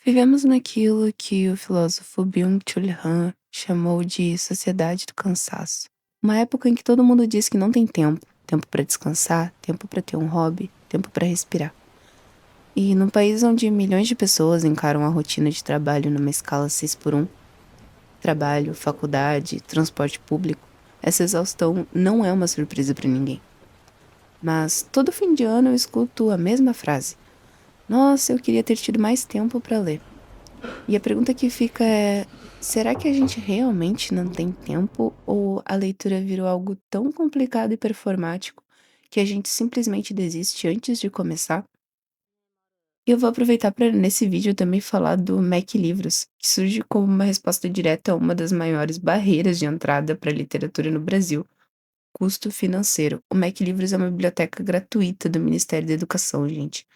Vivemos naquilo que o filósofo Byung-Chul Han chamou de sociedade do cansaço. Uma época em que todo mundo diz que não tem tempo, tempo para descansar, tempo para ter um hobby, tempo para respirar. E num país onde milhões de pessoas encaram a rotina de trabalho numa escala 6 por 1, trabalho, faculdade, transporte público, essa exaustão não é uma surpresa para ninguém. Mas todo fim de ano eu escuto a mesma frase: "Nossa, eu queria ter tido mais tempo para ler." E a pergunta que fica é: será que a gente realmente não tem tempo ou a leitura virou algo tão complicado e performático que a gente simplesmente desiste antes de começar? E eu vou aproveitar para nesse vídeo também falar do Mac Livros, que surge como uma resposta direta a uma das maiores barreiras de entrada para a literatura no Brasil: custo financeiro. O Mac Livros é uma biblioteca gratuita do Ministério da Educação, gente.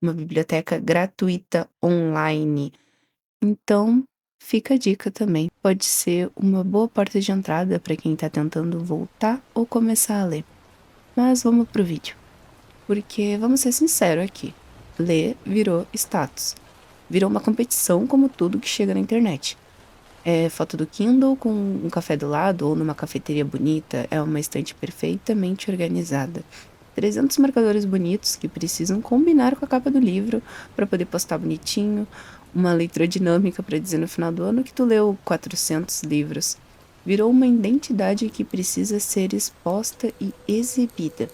Uma biblioteca gratuita online. Então, fica a dica também. Pode ser uma boa porta de entrada para quem está tentando voltar ou começar a ler. Mas vamos pro vídeo. Porque vamos ser sinceros aqui. Ler virou status. Virou uma competição como tudo que chega na internet. É foto do Kindle com um café do lado ou numa cafeteria bonita, é uma estante perfeitamente organizada. 300 marcadores bonitos que precisam combinar com a capa do livro para poder postar bonitinho, uma leitura dinâmica para dizer no final do ano que tu leu 400 livros. Virou uma identidade que precisa ser exposta e exibida.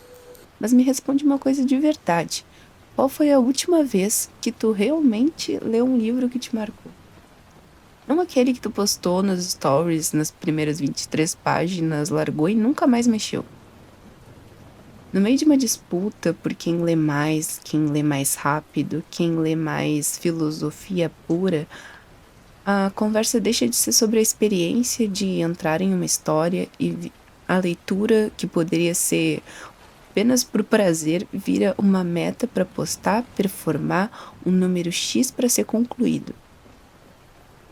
Mas me responde uma coisa de verdade. Qual foi a última vez que tu realmente leu um livro que te marcou? Não aquele que tu postou nos stories nas primeiras 23 páginas, largou e nunca mais mexeu. No meio de uma disputa por quem lê mais rápido, quem lê mais filosofia pura, a conversa deixa de ser sobre a experiência de entrar em uma história e a leitura, que poderia ser apenas por prazer, vira uma meta para postar, performar um número X para ser concluído.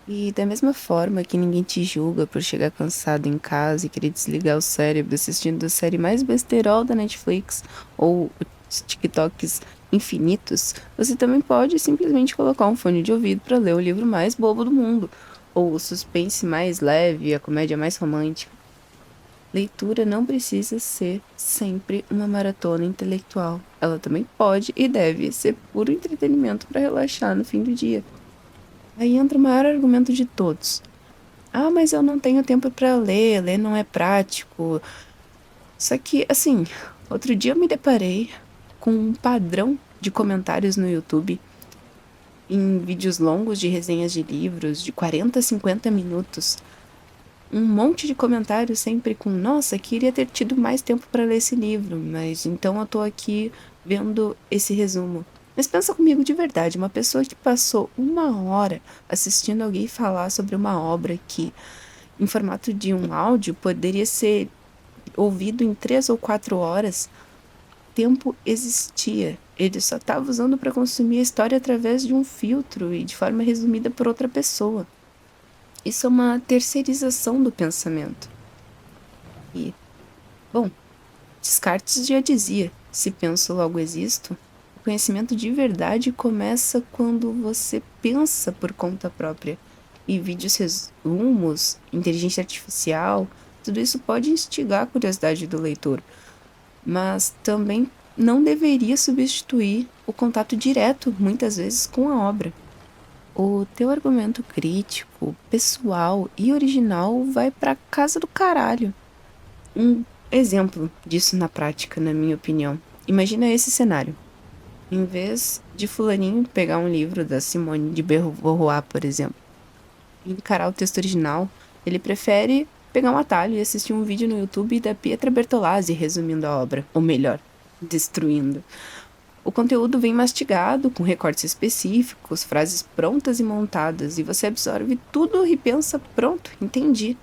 E da mesma forma que ninguém te julga por chegar cansado em casa e querer desligar o cérebro assistindo a série mais besterol da Netflix ou os TikToks infinitos, você também pode simplesmente colocar um fone de ouvido para ler o livro mais bobo do mundo, ou o suspense mais leve, a comédia mais romântica. Leitura não precisa ser sempre uma maratona intelectual. Ela também pode e deve ser puro entretenimento para relaxar no fim do dia. Aí entra o maior argumento de todos. Ah, mas eu não tenho tempo para ler, ler não é prático. Só que, assim, outro dia eu me deparei com um padrão de comentários no YouTube em vídeos longos de resenhas de livros de 40 a 50 minutos. Um monte de comentários sempre com: nossa, queria ter tido mais tempo para ler esse livro, mas então eu tô aqui vendo esse resumo. Mas pensa comigo de verdade, uma pessoa que passou 1 hora assistindo alguém falar sobre uma obra que, em formato de um áudio, poderia ser ouvido em 3 ou 4 horas, tempo existia. Ele só estava usando para consumir a história através de um filtro e de forma resumida por outra pessoa. Isso é uma terceirização do pensamento. E, bom, Descartes já dizia: se penso, logo existo. O conhecimento de verdade começa quando você pensa por conta própria. E vídeos resumos, inteligência artificial, tudo isso pode instigar a curiosidade do leitor, mas também não deveria substituir o contato direto, muitas vezes, com a obra. O teu argumento crítico, pessoal e original vai pra casa do caralho. Um exemplo disso na prática, na minha opinião. Imagina esse cenário. Em vez de fulaninho pegar um livro da Simone de Beauvoir, por exemplo, e encarar o texto original, ele prefere pegar um atalho e assistir um vídeo no YouTube da Pietra Bertolazzi resumindo a obra, ou melhor, destruindo. O conteúdo vem mastigado, com recortes específicos, frases prontas e montadas, e você absorve tudo e pensa: pronto, entendi.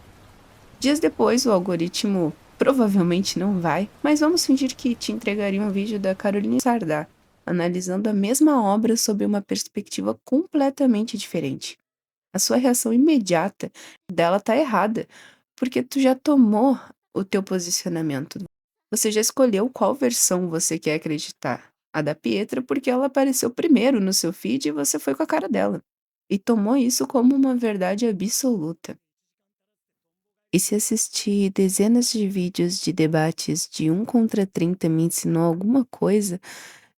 Dias depois, o algoritmo provavelmente não vai, mas vamos fingir que te entregaria um vídeo da Caroline Sardá, analisando a mesma obra sob uma perspectiva completamente diferente. A sua reação imediata dela tá errada, porque tu já tomou o teu posicionamento. Você já escolheu qual versão você quer acreditar. A da Pietra porque ela apareceu primeiro no seu feed e você foi com a cara dela. e tomou isso como uma verdade absoluta. E se assistir dezenas de vídeos de debates de 1 contra 30 me ensinou alguma coisa,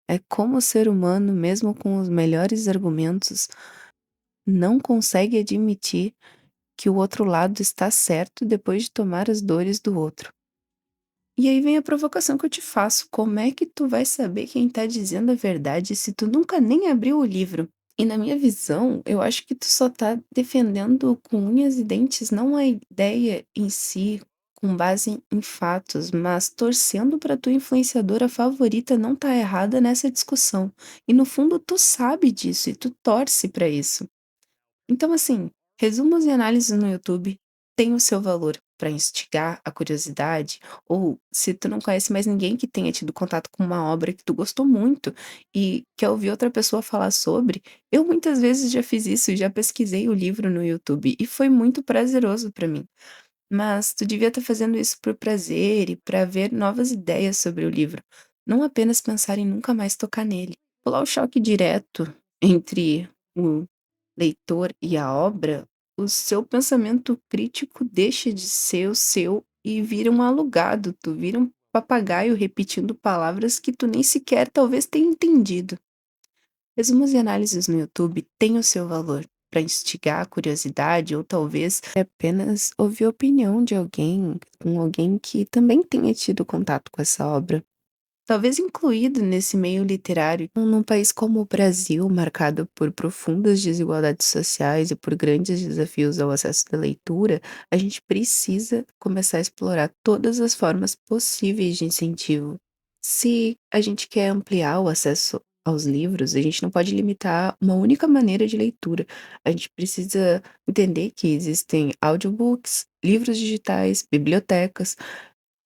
é como o ser humano, mesmo com os melhores argumentos, não consegue admitir que o outro lado está certo depois de tomar as dores do outro. E aí vem a provocação que eu te faço: como é que tu vai saber quem tá dizendo a verdade se tu nunca nem abriu o livro? E na minha visão, eu acho que tu só tá defendendo com unhas e dentes não a ideia em si, com base em fatos, mas torcendo pra tua influenciadora favorita não tá errada nessa discussão. E no fundo tu sabe disso e tu torce pra isso. Então, assim, resumos e análises no YouTube têm o seu valor para instigar a curiosidade, ou se tu não conhece mais ninguém que tenha tido contato com uma obra que tu gostou muito e quer ouvir outra pessoa falar sobre, eu muitas vezes já fiz isso e já pesquisei o livro no YouTube e foi muito prazeroso para mim. Mas tu devia estar fazendo isso por prazer e para ver novas ideias sobre o livro, não apenas pensar em nunca mais tocar nele. Pular o choque direto entre o leitor e a obra, o seu pensamento crítico deixa de ser o seu e vira um alugado, tu vira um papagaio repetindo palavras que tu nem sequer talvez tenha entendido. Resumos e análises no YouTube têm o seu valor para instigar a curiosidade ou talvez apenas ouvir a opinião de alguém, com alguém que também tenha tido contato com essa obra. Talvez incluído nesse meio literário, num país como o Brasil, marcado por profundas desigualdades sociais e por grandes desafios ao acesso da leitura, a gente precisa começar a explorar todas as formas possíveis de incentivo. Se a gente quer ampliar o acesso aos livros, a gente não pode limitar uma única maneira de leitura. A gente precisa entender que existem audiobooks, livros digitais, bibliotecas,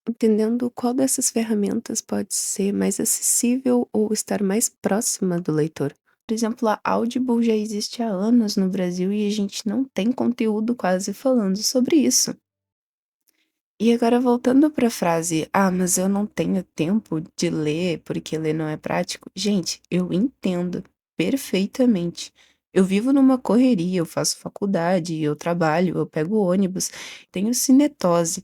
entendendo qual dessas ferramentas pode ser mais acessível ou estar mais próxima do leitor. Por exemplo, a Audible já existe há anos no Brasil e a gente não tem conteúdo quase falando sobre isso. E agora voltando para a frase: "Ah, mas eu não tenho tempo de ler, porque ler não é prático". Gente, eu entendo perfeitamente. Eu vivo numa correria, eu faço faculdade, eu trabalho, eu pego ônibus, tenho cinetose,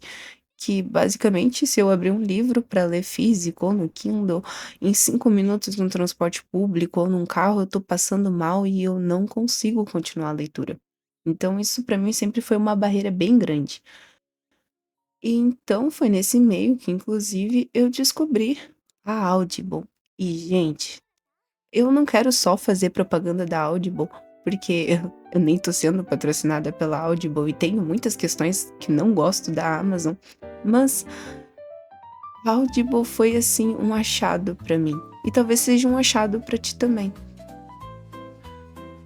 que basicamente se eu abrir um livro para ler físico ou no Kindle, em 5 minutos no transporte público ou num carro eu tô passando mal e eu não consigo continuar a leitura. Então isso para mim sempre foi uma barreira bem grande. E então foi nesse meio que inclusive eu descobri a Audible. E gente, eu não quero só fazer propaganda da Audible, porque eu nem tô sendo patrocinada pela Audible e tenho muitas questões que não gosto da Amazon, mas a Audible foi, assim, um achado pra mim, e talvez seja um achado pra ti também.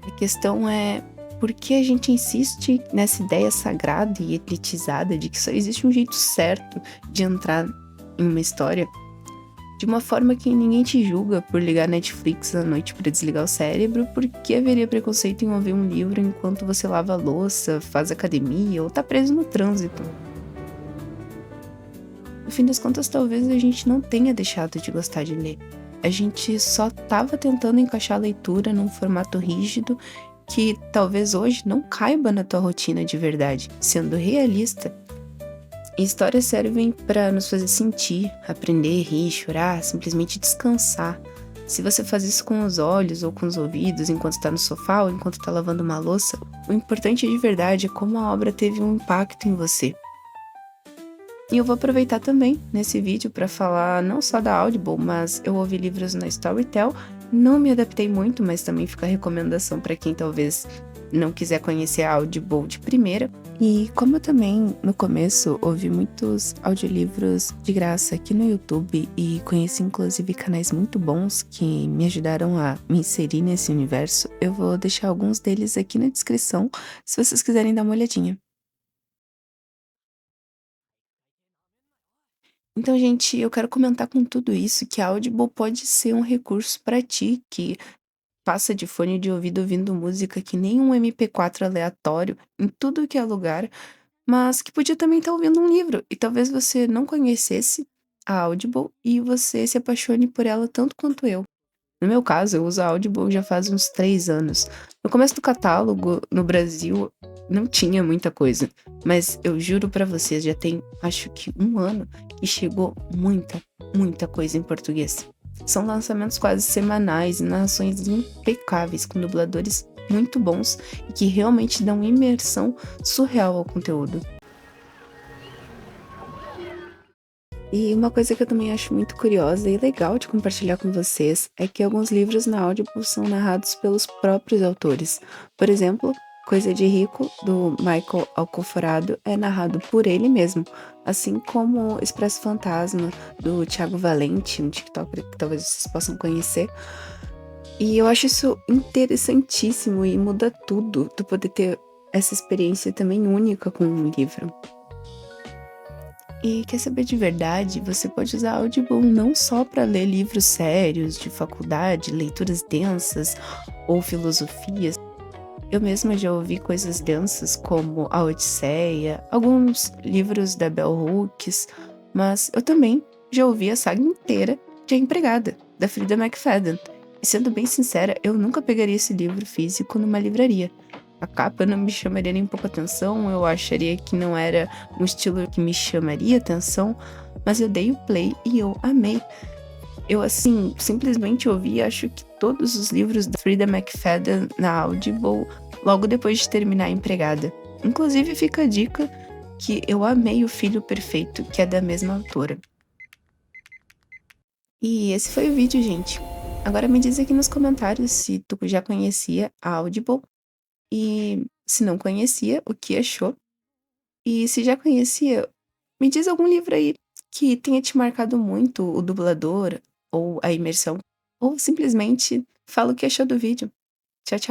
A questão é, por que a gente insiste nessa ideia sagrada e elitizada de que só existe um jeito certo de entrar em uma história, de uma forma que ninguém te julga por ligar Netflix à noite pra desligar o cérebro, por que haveria preconceito em ouvir um livro enquanto você lava a louça, faz academia ou tá preso no trânsito? No fim das contas, talvez a gente não tenha deixado de gostar de ler. A gente só estava tentando encaixar a leitura num formato rígido que talvez hoje não caiba na tua rotina de verdade. Sendo realista, histórias servem para nos fazer sentir, aprender, rir, chorar, simplesmente descansar. Se você faz isso com os olhos ou com os ouvidos enquanto está no sofá ou enquanto está lavando uma louça, o importante de verdade é como a obra teve um impacto em você. E eu vou aproveitar também nesse vídeo para falar não só da Audible, mas eu ouvi livros na Storytel, não me adaptei muito, mas também fica a recomendação para quem talvez não quiser conhecer a Audible de primeira. E como eu também, no começo, ouvi muitos audiolivros de graça aqui no YouTube e conheci inclusive canais muito bons que me ajudaram a me inserir nesse universo, eu vou deixar alguns deles aqui na descrição, se vocês quiserem dar uma olhadinha. Então, gente, eu quero comentar com tudo isso que a Audible pode ser um recurso para ti que passa de fone de ouvido ouvindo música que nem um MP4 aleatório em tudo que é lugar, mas que podia também estar ouvindo um livro e talvez você não conhecesse a Audible e você se apaixone por ela tanto quanto eu. No meu caso, eu uso a Audible já faz uns 3 anos. No começo do catálogo, no Brasil, não tinha muita coisa, mas eu juro pra vocês, já tem acho que 1 ano que chegou muita, muita coisa em português. São lançamentos quase semanais e narrações impecáveis, com dubladores muito bons e que realmente dão imersão surreal ao conteúdo. E uma coisa que eu também acho muito curiosa e legal de compartilhar com vocês é que alguns livros na Audible são narrados pelos próprios autores. Por exemplo, Coisa de Rico, do Michael Alcoforado, é narrado por ele mesmo, assim como Expresso Fantasma, do Thiago Valente, um TikToker que talvez vocês possam conhecer. E eu acho isso interessantíssimo e muda tudo, tu poder ter essa experiência também única com um livro. E quer saber de verdade? Você pode usar Audible não só para ler livros sérios de faculdade, leituras densas ou filosofias. Eu mesma já ouvi coisas densas como A Odisseia, alguns livros da Bell Hooks, mas eu também já ouvi a saga inteira de A Empregada, da Frida McFadden. E sendo bem sincera, eu nunca pegaria esse livro físico numa livraria. A capa não me chamaria nem um pouco atenção, eu acharia que não era um estilo que me chamaria atenção, mas eu dei o play e eu amei. Eu, assim, simplesmente ouvi e acho que todos os livros da Frida McFadden na Audible logo depois de terminar a Empregada. Inclusive fica a dica que eu amei O Filho Perfeito, que é da mesma autora. E esse foi o vídeo, gente. Agora me diz aqui nos comentários se tu já conhecia a Audible e se não conhecia, o que achou. E se já conhecia, me diz algum livro aí que tenha te marcado muito o dublador ou a imersão, ou simplesmente fala o que achou do vídeo. Tchau, tchau.